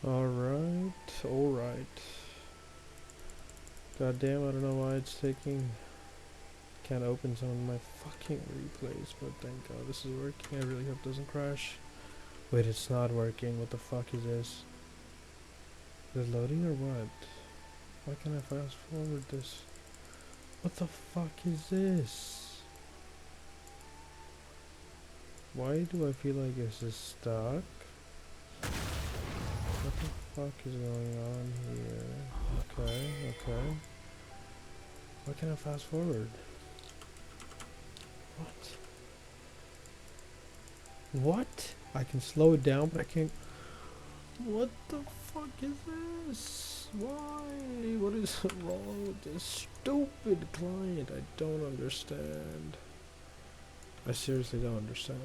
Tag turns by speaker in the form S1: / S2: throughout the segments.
S1: Alright, alright. God damn, I don't know why it's taking. Can't open some of my fucking replays, but thank God this is working. I really hope it doesn't crash. Wait, it's not working. What the fuck is this? Is it loading or what? Why can't I fast forward this? What the fuck is this? Why do I feel like this is stuck? What the fuck is going on here? Okay, okay. Why can't I fast forward? What? What? I can slow it down, but I can't. What the fuck is this? Why? What is wrong with this stupid client? I don't understand. I seriously don't understand.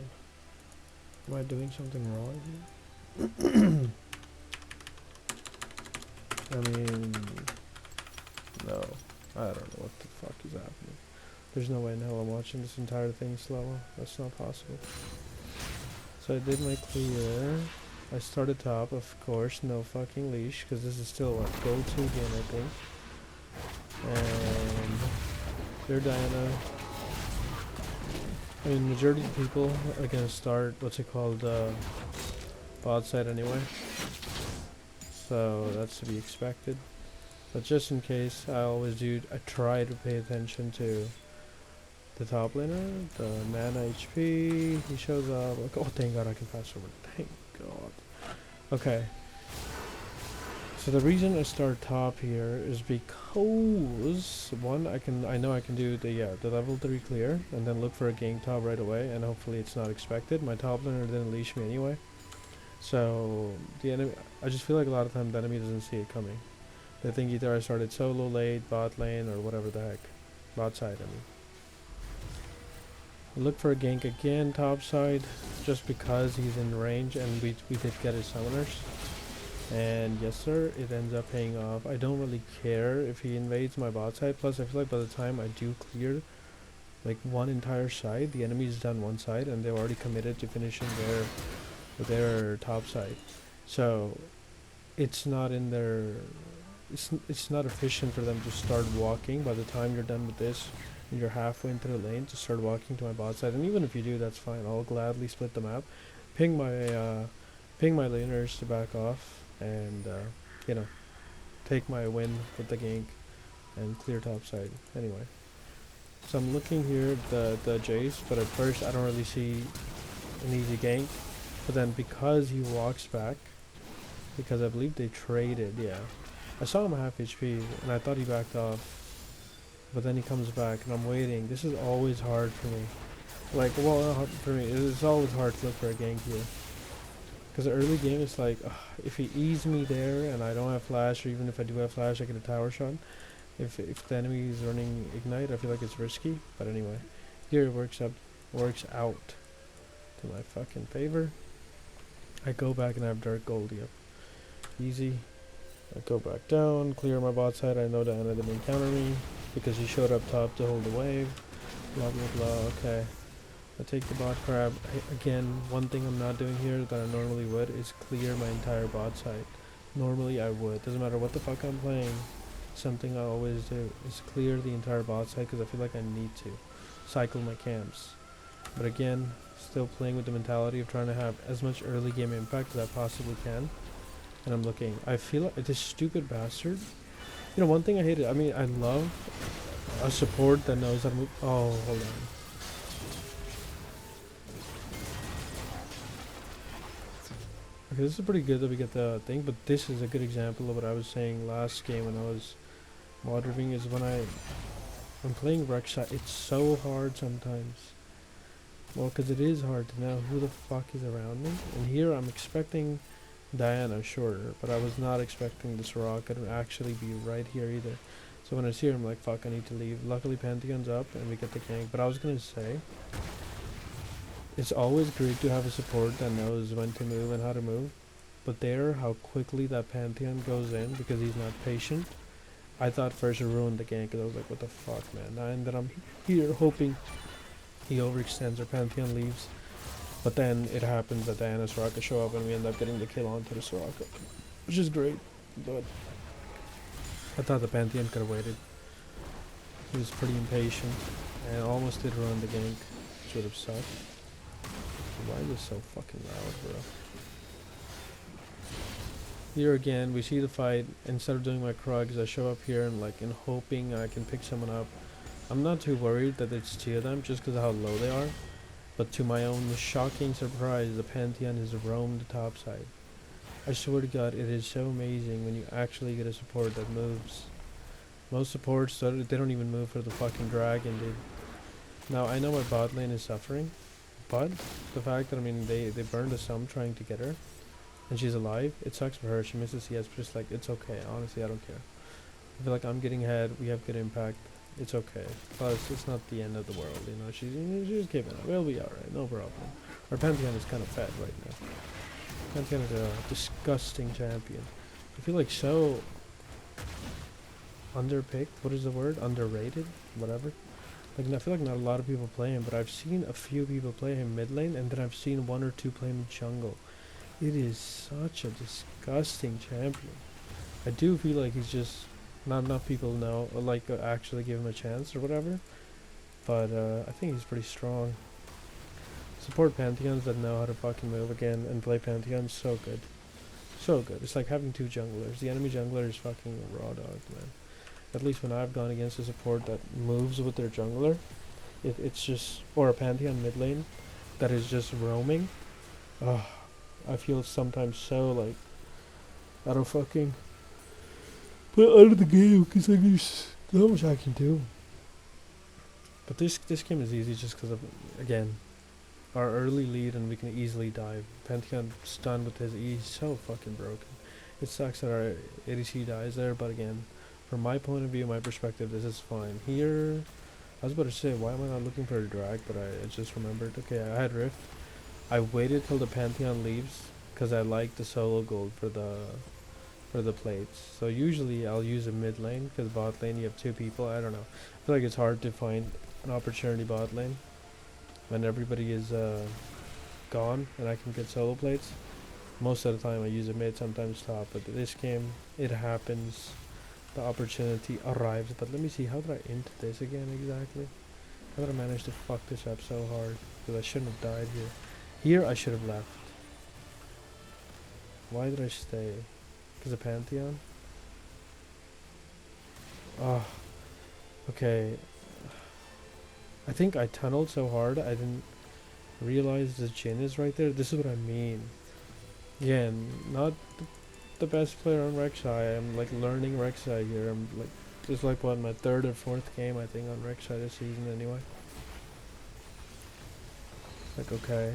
S1: Am I doing something wrong here? I mean, no. I don't know what the fuck is happening. There's no way in hell I'm watching this entire thing slow. That's not possible. So I did my clear. I started top, of course, no fucking leash, because this is still a go-to game, I think. And they're Diana. I mean, majority of people are gonna start, what's it called, bot side anyway. So that's to be expected. But just in case, I try to pay attention to the top laner, the mana HP, he shows up, like, oh thank God I can fast forward, thank God. Okay. So the reason I start top here is because one, I know I can do the level 3 clear and then look for a gank top right away, and hopefully it's not expected. My top laner didn't leash me anyway. So the enemy, I just feel like a lot of time the enemy doesn't see it coming. They think either I started solo late, bot lane, or whatever the heck. Bot side, I mean. Look for a gank again, top side, just because he's in range, and we did get his summoners. And yes sir, it ends up paying off. I don't really care if he invades my bot side, plus I feel like by the time I do clear like one entire side, the enemy's done one side, and they're already committed to finishing their top side. So it's not in their it's not efficient for them to start walking by the time you're done with this and you're halfway into the lane to start walking to my bot side. And even if you do, that's fine. I'll gladly split the map, ping my laners to back off, and you know, take my win with the gank and clear top side. Anyway, so I'm looking here at the Jace, but at first I don't really see an easy gank. But then because he walks back, because I believe they traded, yeah. I saw him half HP, and I thought he backed off. But then he comes back, and I'm waiting. This is always hard for me. Like, well, not hard for me. It's always hard to look for a gank here. Because the early game is like, if he E's me there, and I don't have flash, or even if I do have flash, I get a tower shot. If the enemy is running ignite, I feel like it's risky. But anyway, here it works out to my fucking favor. I go back and I have Dark Gold, yep. Easy. I go back down, clear my bot side. I know Diana didn't encounter me because he showed up top to hold the wave. Blah blah blah. Okay. I take the bot crab. Again, one thing I'm not doing here that I normally would is clear my entire bot side. Normally I would. Doesn't matter what the fuck I'm playing. Something I always do is clear the entire bot side because I feel like I need to cycle my camps. But again, still playing with the mentality of trying to have as much early game impact as I possibly can. And I'm looking. I feel like this stupid bastard. You know, one thing I hated. I mean, I love a support that knows how to move. Oh, hold on. Okay, this is pretty good that we get the thing, but this is a good example of what I was saying last game when I was moderating. Is when I'm playing Rek'Sai, it's so hard sometimes. Well, because it is hard to know who the fuck is around me. And here I'm expecting Diana, sure, but I was not expecting this rocket to actually be right here either. So when I see her, I'm like, fuck, I need to leave. Luckily Pantheon's up and we get the gank. But I was gonna say, it's always great to have a support that knows when to move and how to move. But there, how quickly that Pantheon goes in because he's not patient. I thought first it ruined the gank because I was like, what the fuck, man. And then I'm here hoping he overextends or Pantheon leaves. But then it happens that Diana's Soraka show up and we end up getting the kill onto the Soraka. which is great, but I thought the Pantheon could have waited. He was pretty impatient and almost did ruin the gank, which would have sucked. Why is this so fucking loud, bro? Here again, we see the fight. Instead of doing my Krugs, I show up here and like in hoping I can pick someone up. I'm not too worried that it's two of them just because of how low they are. But to my own shocking surprise, the Pantheon has roamed the top side. I swear to God, it is so amazing when you actually get a support that moves. Most supports, they don't even move for the fucking dragon, dude. Now, I know my bot lane is suffering, but the fact that, I mean, they burned a sum trying to get her, and she's alive, it sucks for her. She misses CS, but just like, it's okay. Honestly, I don't care. I feel like I'm getting ahead. We have good impact. It's okay. Plus, it's not the end of the world, you know. She's giving up. We'll be alright. No problem. Our Pantheon is kind of fat right now. Pantheon is a disgusting champion. I feel like so underpicked. What is the word? Underrated? Whatever. Like, I feel like not a lot of people play him, but I've seen a few people play him mid lane, and then I've seen one or two play him jungle. It is such a disgusting champion. I do feel like he's just not enough people know, like actually give him a chance or whatever. But I think he's pretty strong. Support Pantheons that know how to fucking move again and play Pantheons, so good. So good. It's like having two junglers. The enemy jungler is fucking raw dog, man. At least when I've gone against a support that moves with their jungler, it's just, or a Pantheon mid lane that is just roaming. I feel sometimes so like out of fucking put out of the game because like there's not much I can do. But this game is easy just because of, again, our early lead and we can easily dive. Pantheon stunned with his E, so fucking broken. It sucks that our ADC dies there, but again, from my point of view, my perspective, this is fine. Here, I was about to say, why am I not looking for a drag, but I just remembered, okay, I had Rift. I waited till the Pantheon leaves, because I like the solo gold for the plates. So usually I'll use a mid lane, because bot lane you have two people, I don't know. I feel like it's hard to find an opportunity bot lane when everybody is gone and I can get solo plates. Most of the time I use a mid, sometimes top, but this game, it happens. The opportunity arrives. But let me see, how did I int this again exactly? How did I manage to fuck this up so hard? Because I shouldn't have died here. Here I should have left. Why did I stay? Because of Pantheon? Oh, okay. I think I tunneled so hard I didn't realize the Jhin is right there. This is what I mean. Again, not the best player on Rek'Sai. I'm like learning Rek'Sai here. I'm like, this is like what, my third or fourth game I think on Rek'Sai this season anyway. Like, okay.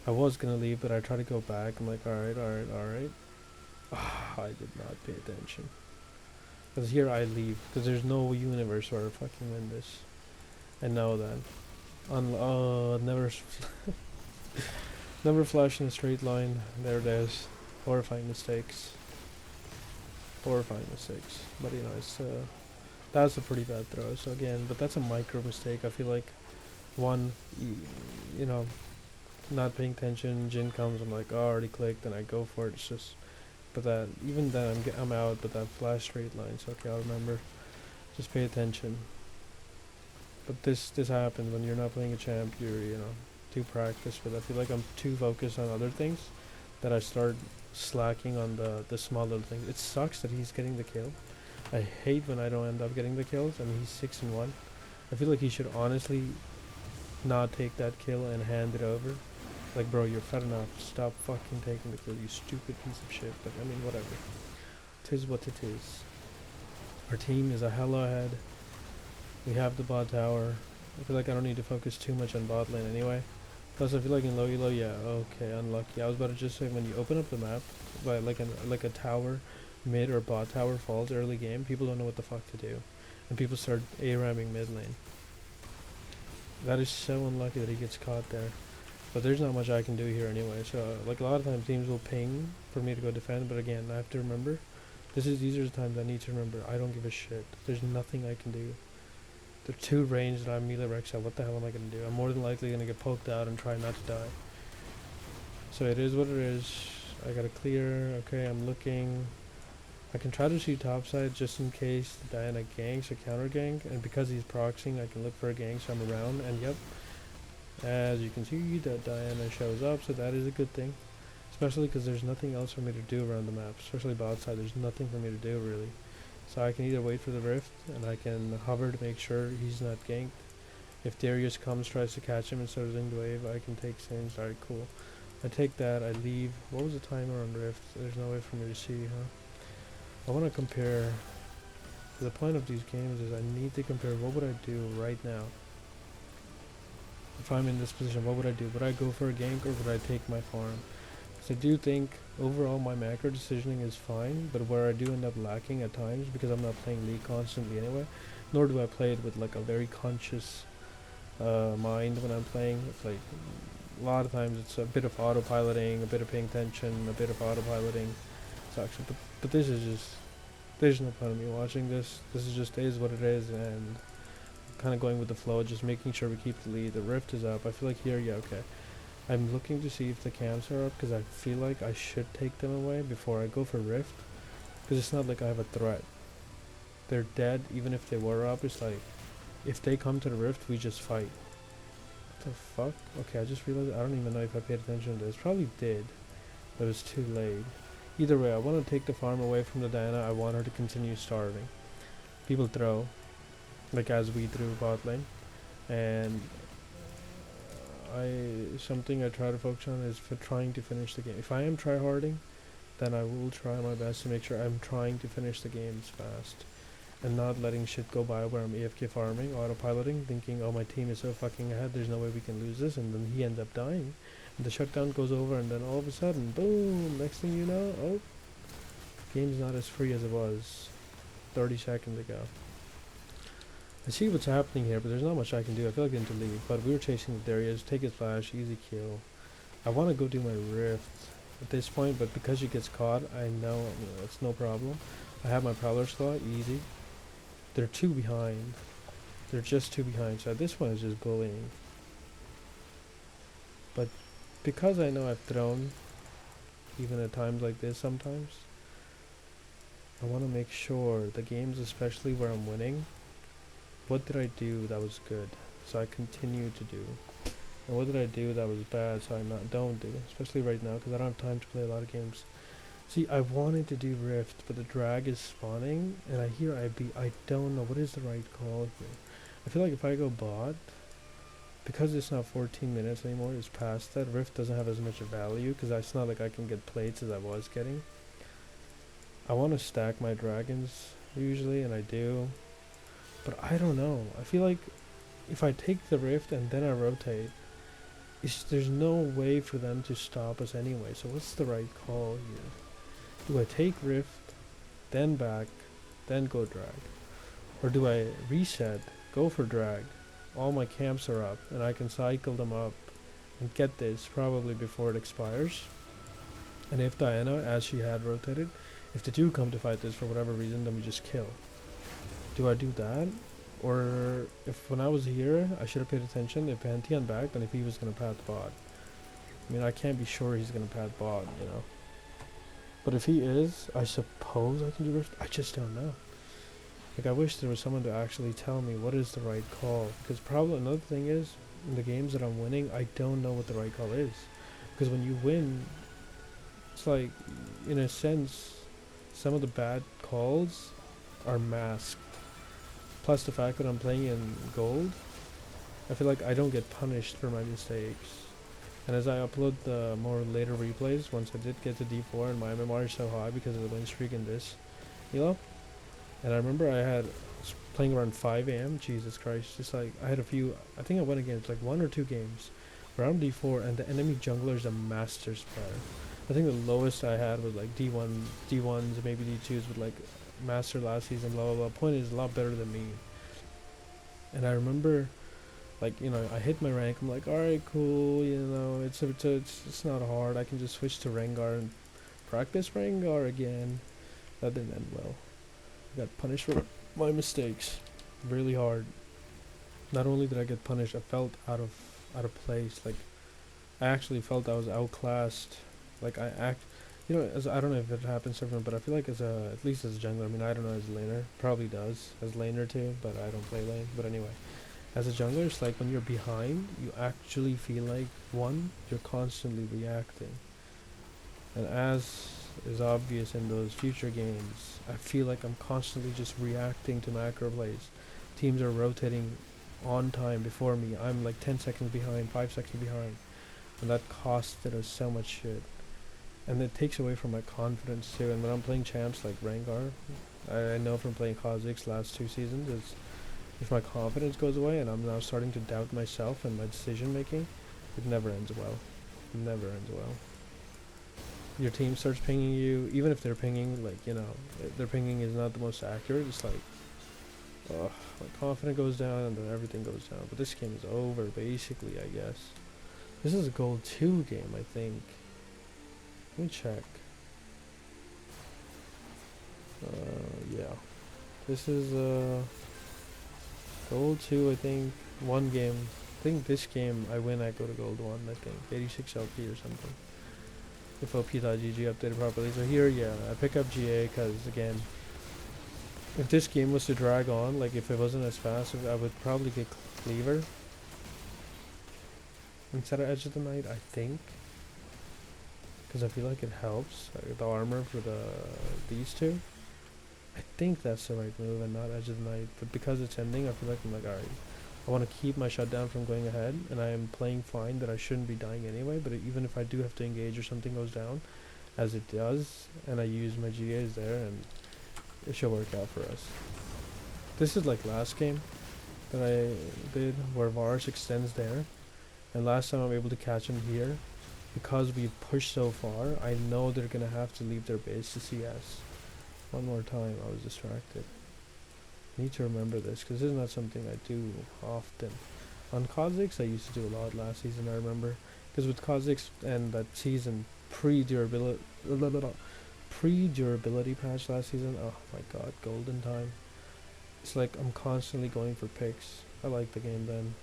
S1: I was gonna leave, but I tried to go back. I'm like, alright. I did not pay attention. Because here I leave. Because there's no universe where I fucking win this. I know that. Never... Never flash in a straight line. There it is. Horrifying mistakes. But you know, it's that's a pretty bad throw. So again, but that's a micro mistake. I feel like one, you know, not paying attention. Jhin comes. I'm like, oh, I already clicked, and I go for it. It's just, but that even then I'm out. But that flash straight line. So okay, I'll remember. Just pay attention. But this happens when you're not playing a champ. You're too practiced, but I feel like I'm too focused on other things that I start slacking on the small little things. It sucks that he's getting the kill. I hate when I don't end up getting the kills. I mean, he's 6-1. I feel like he should honestly not take that kill and hand it over. Like, bro, you're fat enough. Stop fucking taking the kill, you stupid piece of shit. But I mean, whatever. Tis what it is. Our team is a hella ahead. We have the bot tower. I feel like I don't need to focus too much on bot lane anyway. Plus, I feel like in low elo, yeah, okay, unlucky. I was about to just say, when you open up the map, like a tower, mid or bot tower falls early game, people don't know what the fuck to do, and people start A-ramming mid lane. That is so unlucky that he gets caught there. But there's not much I can do here anyway. So, like, a lot of times teams will ping for me to go defend, but again, I have to remember. These are the times I need to remember. I don't give a shit. There's nothing I can do. They're too ranged and I'm melee Rek'Sai. What the hell am I going to do? I'm more than likely going to get poked out and try not to die. So it is what it is. I gotta clear. Okay, I'm looking. I can try to shoot topside just in case Diana ganks or counter gank, and because he's proxying, I can look for a gank so I'm around. And yep, as you can see, that Diana shows up, so that is a good thing. Especially because there's nothing else for me to do around the map, especially bot side. There's nothing for me to do really. So I can either wait for the rift, and I can hover to make sure he's not ganked. If Darius comes, tries to catch him instead of doing the wave, I can take Sins. Alright, cool. I take that, I leave. What was the timer on rift? There's no way for me to see, huh? I want to compare. The point of these games is I need to compare what would I do right now. If I'm in this position, what would I do? Would I go for a gank or would I take my farm? Because I do think overall my macro decisioning is fine, but where I do end up lacking at times because I'm not playing League constantly anyway, nor do I play it with like a very conscious mind when I'm playing. It's like a lot of times it's a bit of autopiloting, a bit of paying attention, a bit of autopiloting. It's actually, but this is just, there's no point in me watching this. This is just is what it is, and kind of going with the flow, just making sure we keep the lead. The rift is up. I feel like here, yeah, okay. I'm looking to see if the camps are up because I feel like I should take them away before I go for rift, because it's not like I have a threat. They're dead. Even if they were up, it's like if they come to the rift, we just fight. What the fuck? Okay, I just realized I don't even know if I paid attention to this. Probably did, but it was too late. Either way, I want to take the farm away from the Diana. I want her to continue starving. People throw, like as we threw bot lane, and something I try to focus on is for trying to finish the game. If I am tryharding, then I will try my best to make sure I'm trying to finish the games fast, and not letting shit go by where I'm AFK farming, autopiloting, thinking, oh, my team is so fucking ahead, there's no way we can lose this, and then he ends up dying. And the shutdown goes over, and then all of a sudden, boom, next thing you know, oh, game's not as free as it was 30 seconds ago. I see what's happening here, but there's not much I can do. I feel like I need to leave, but we were chasing the Darius, take his flash, easy kill. I want to go do my rift at this point, but because she gets caught, I know it's no problem. I have my Prowler slot, easy. They're two behind. They're just two behind, so this one is just bullying. But because I know I've thrown, even at times like this sometimes, I want to make sure the games, especially where I'm winning, what did I do that was good, so I continue to do, and what did I do that was bad, so I don't do, especially right now, because I don't have time to play a lot of games. See, I wanted to do Rift, but the drag is spawning, and I don't know what is the right call here. I feel like if I go bot, because it's not 14 minutes anymore, it's past that, Rift doesn't have as much value, because it's not like I can get plates as I was getting. I want to stack my dragons, usually, and I do. But I don't know. I feel like if I take the rift and then I rotate, there's no way for them to stop us anyway. So what's the right call here? Do I take rift, then back, then go drag? Or do I reset, go for drag, all my camps are up, and I can cycle them up and get this probably before it expires? And if Diana, as she had rotated, if the two come to fight this for whatever reason, then we just kill. Do I do that? Or if when I was here, I should have paid attention if Pantheon backed and if he was going to path bot. I mean, I can't be sure he's going to path bot, you know. But if he is, I suppose I can do rift. I just don't know. Like, I wish there was someone to actually tell me what is the right call. Because probably another thing is, in the games that I'm winning, I don't know what the right call is. Because when you win, it's like, in a sense, some of the bad calls are masked. Plus the fact that I'm playing in gold, I feel like I don't get punished for my mistakes. And as I upload the more later replays, once I did get to D4 and my MMR is so high because of the win streak in this, you know? And I remember I was playing around 5 AM, Jesus Christ, just like, I had a few, I think I went against like 1 or 2 games where I'm D4 and the enemy jungler is a master's player. I think the lowest I had was like D1s, maybe D2s with like master last season, blah blah blah. Point is a lot better than me. And I remember, like, you know, I hit my rank. I'm like, all right, cool. You know, it's not hard. I can just switch to Rengar and practice Rengar again. That didn't end well. I got punished for my mistakes, really hard. Not only did I get punished, I felt out of place. Like, I actually felt I was outclassed. Like You know, as I don't know if it happens to everyone, but I feel like as a, at least as a jungler, I mean, I don't know as a laner, probably does as laner too, but I don't play lane. But anyway, as a jungler, it's like when you're behind, you actually feel like one, you're constantly reacting, and as is obvious in those future games, I feel like I'm constantly just reacting to macro plays. Teams are rotating on time before me. I'm like 10 seconds behind, 5 seconds behind, and that costed us so much shit. And it takes away from my confidence too. And when I'm playing champs like Rengar, I know from playing Kha'Zix last 2 seasons, is if my confidence goes away and I'm now starting to doubt myself and my decision making, it never ends well. It never ends well. Your team starts pinging you, even if they're pinging, like, you know, their pinging is not the most accurate. It's like, ugh, my confidence goes down and then everything goes down. But this game is over, basically, I guess. This is a gold 2 game, I think. Let me check. Yeah. This is gold 2, I think. One game. I think this game I win, I go to gold 1, I think. 86 LP or something. If OP.gg updated properly. So here, yeah, I pick up GA because, again, if this game was to drag on, like if it wasn't as fast, I would probably get Cleaver instead of Edge of the Night, I think. Because I feel like it helps, like the armor for these two. I think that's the right move and not Edge of the Night. But because it's ending, I feel like I'm like, alright, I want to keep my shutdown from going ahead, and I am playing fine that I shouldn't be dying anyway, but even if I do have to engage or something goes down, as it does, and I use my GAs there, and it should work out for us. This is like last game that I did, where Varus extends there, and last time I'm able to catch him here, because we pushed so far, I know they're going to have to leave their base to CS. One more time, I was distracted. I need to remember this, because this is not something I do often. On Kha'Zix, I used to do a lot last season, I remember. Because with Kha'Zix and that season, pre-durability patch last season, oh my god, golden time. It's like I'm constantly going for picks. I like the game then.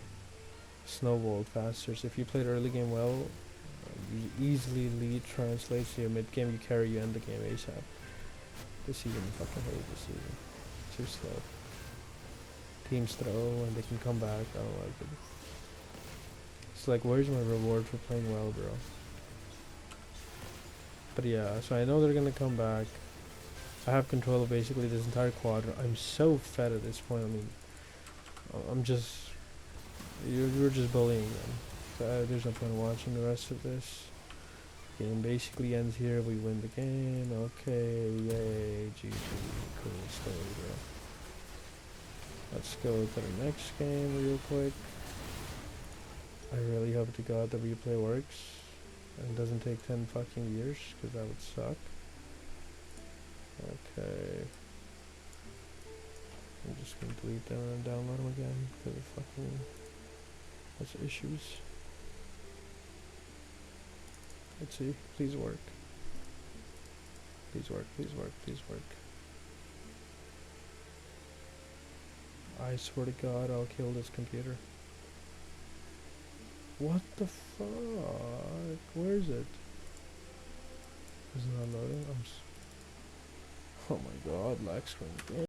S1: Snowballed faster, so if you played early game well, you easily lead translates to your mid game, you carry, you end the game ASAP. This season, I fucking hate this season. Too slow. Teams throw and they can come back. I don't like it. It's like, where's my reward for playing well, bro? But yeah, so I know they're gonna come back. I have control of basically this entire quadrant. I'm so fed at this point. I mean, I'm just, you're just bullying them. So there's no point in watching the rest of this. Game basically ends here. We win the game. Okay, yay, GG, cool story, bro. Let's go to the next game real quick. I really hope to God the replay works and doesn't take 10 fucking years, because that would suck. Okay. I'm just gonna delete them and download them again, because of fucking, that's issues. Let's see, please work. Please work, please work, please work. I swear to God, I'll kill this computer. What the fuck? Where is it? Is it not loading? Oh my god, lag screen.